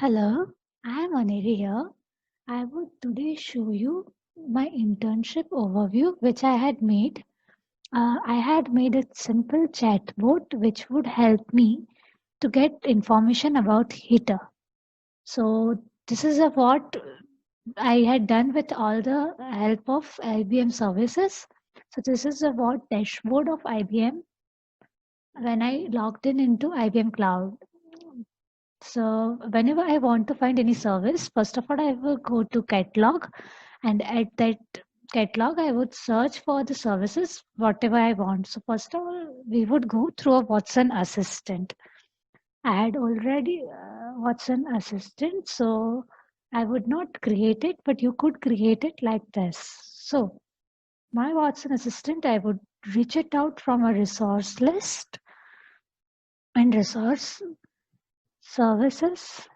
Hello, I am Aneri here. I would today show you my internship overview which I had made. I had made a simple chatbot which would help me to get information about heater. So this is what I had done with all the help of IBM services. So this is what dashboard of IBM when I logged in into IBM Cloud. So whenever I want to find any service, first of all, I will go to catalog, and at that catalog, I would search for the services, whatever I want. So first of all, we would go through a Watson Assistant. I had already Watson Assistant, so I would not create it, but you could create it like this. So my Watson Assistant, I would reach it out from a resource list and resource services.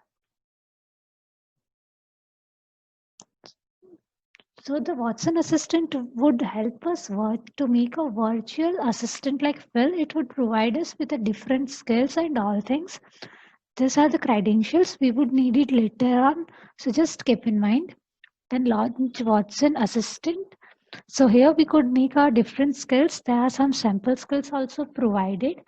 So the Watson Assistant would help us to make a virtual assistant like Phil. It would provide us with the different skills and all things. These are the credentials. We would need it later on. So just keep in mind. Then launch Watson Assistant. So here we could make our different skills. There are some sample skills also provided,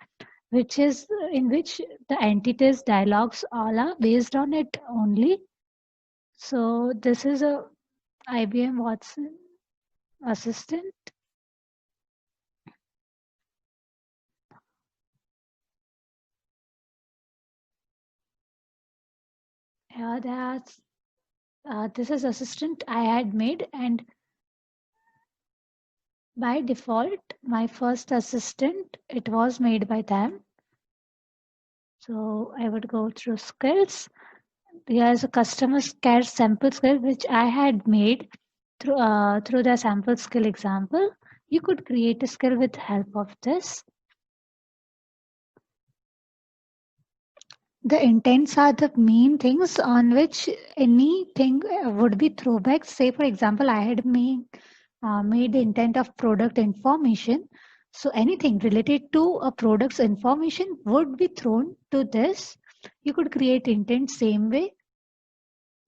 which is in which the entities, dialogues all are based on it only. So this is a IBM Watson Assistant. Yeah, that's this is assistant I had made, and by default, my first assistant, it was made by them. So I would go through skills. Here's a customer care sample skill which I had made through the sample skill example. You could create a skill with help of this. The intents are the main things on which anything would be throwback. Say, for example, I had made the intent of product information. So anything related to a product's information would be thrown to this. You could create intent same way.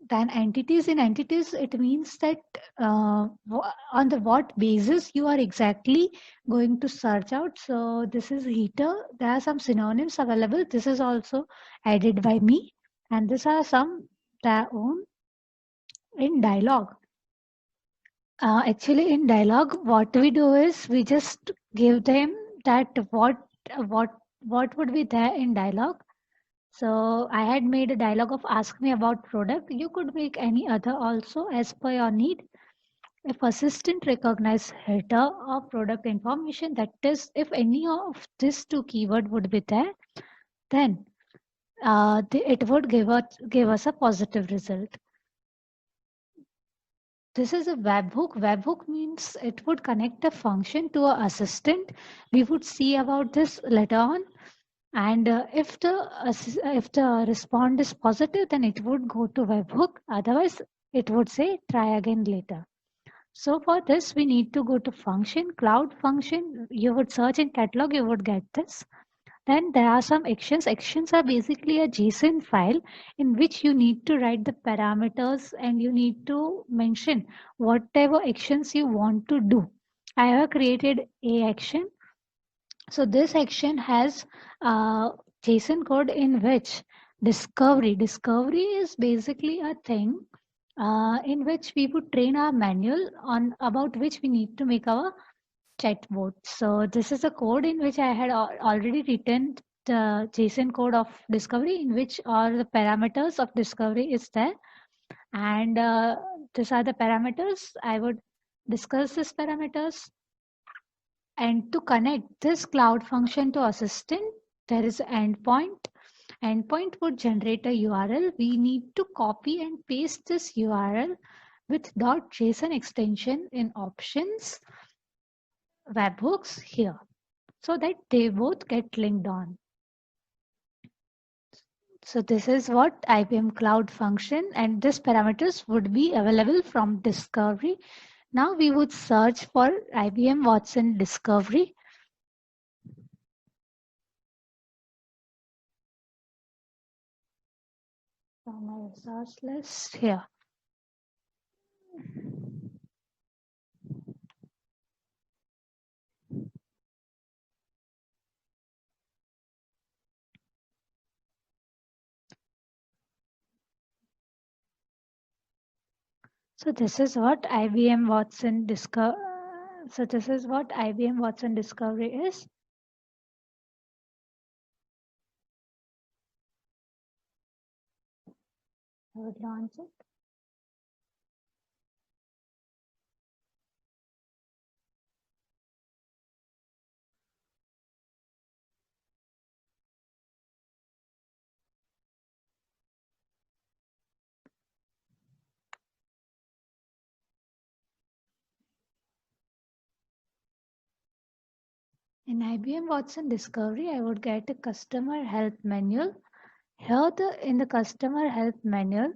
Then entities, in entities, it means that on the what basis you are exactly going to search out. So this is heater. There are some synonyms available. This is also added by me, and these are some their own in dialogue. Actually, in dialogue, what we do is we just give them that what what would be there in dialogue. So I had made a dialogue of ask me about product. You could make any other also as per your need. If assistant recognize header or product information, that is, if any of these two keyword would be there, then it would give us a positive result. This is a webhook. Webhook means it would connect a function to an assistant. We would see about this later on. And if the response is positive, then it would go to webhook. Otherwise, it would say try again later. So for this, we need to go to function, cloud function. You would search in catalog, you would get this. Then there are some actions. Actions are basically a JSON file in which you need to write the parameters and you need to mention whatever actions you want to do. I have created a action. So this action has JSON code in which discovery is basically a thing in which we would train our manual on about which we need to make our chatbot. So this is a code in which I had already written the JSON code of discovery in which all the parameters of discovery is there. And these are the parameters. I would discuss these parameters. And to connect this cloud function to assistant, there is an endpoint. Endpoint would generate a URL. We need to copy and paste this URL with .json extension in options webhooks here so that they both get linked on. So this is what IBM Cloud function, and this parameters would be available from discovery. Now we would search for IBM Watson discovery. from my resource list here. So this is what IBM Watson Discover. So this is what IBM Watson Discovery is. I would launch it. In IBM Watson Discovery, I would get a customer help manual. Here, in the customer help manual,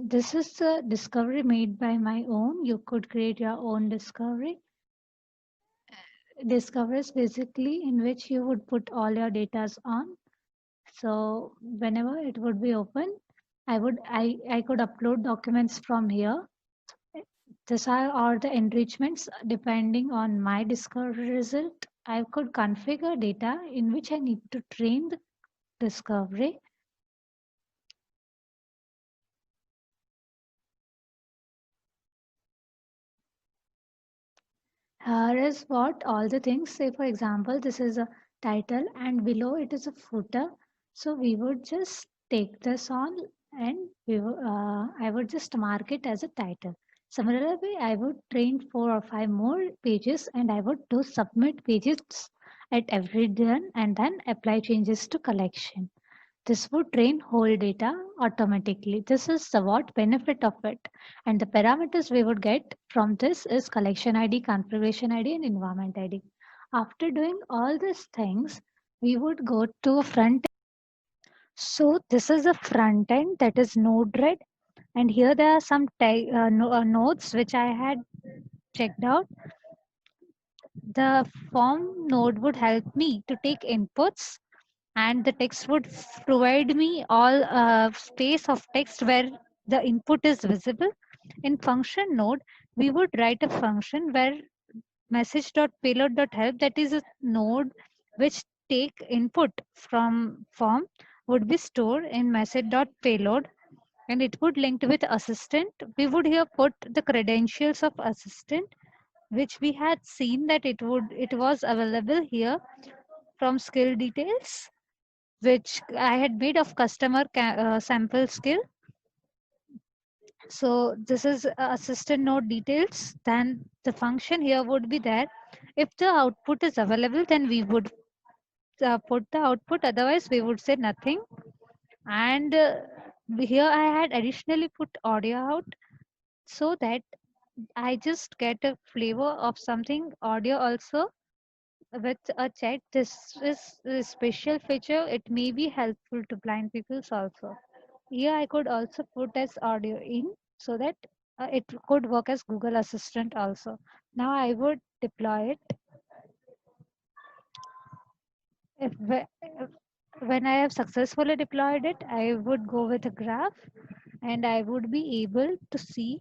this is a discovery made by my own. You could create your own discovery. Discoveries basically in which you would put all your data on. So whenever it would be open, I could upload documents from here. These are all the enrichments depending on my discovery result. I could configure data in which I need to train the discovery. Here is what all the things, say for example, this is a title and below it is a footer. So we would just take this on and I would just mark it as a title. Similarly, I would train 4 or 5 more pages and I would do submit pages at every done and then apply changes to collection. This would train whole data automatically. This is the what benefit of it. And the parameters we would get from this is collection ID, configuration ID, and environment ID. After doing all these things, we would go to a front. So this is a front end that is Node-RED. And here there are some nodes which I had checked out. The form node would help me to take inputs and the text would provide me all space of text where the input is visible. In function node, we would write a function where message.payload.help, that is a node which take input from form, would be stored in message.payload and it would link with assistant. We would here put the credentials of assistant, which we had seen that it was available here from skill details, which I had made of customer sample skill. So this is assistant node details. Then the function here would be there. If the output is available, then we would put the output. Otherwise, we would say nothing. And here I had additionally put audio out so that I just get a flavor of something audio also with a chat. This is a special feature. It may be helpful to blind people also. Here I could also put as audio in so that it could work as Google Assistant also. Now I would deploy it. If when I have successfully deployed it, I would go with a graph and I would be able to see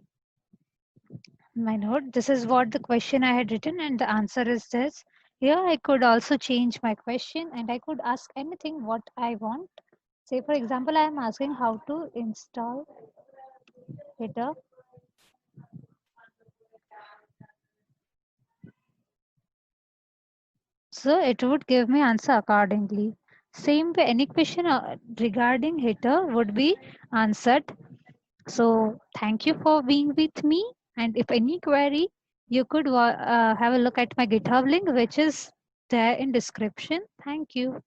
my node. This is what the question I had written and the answer is this. Here I could also change my question and I could ask anything what I want. Say for example, I am asking how to install Hitter. So it would give me answer accordingly. Same way, any question regarding Hitter would be answered. So thank you for being with me. And if any query, you could have a look at my GitHub link, which is there in description. Thank you.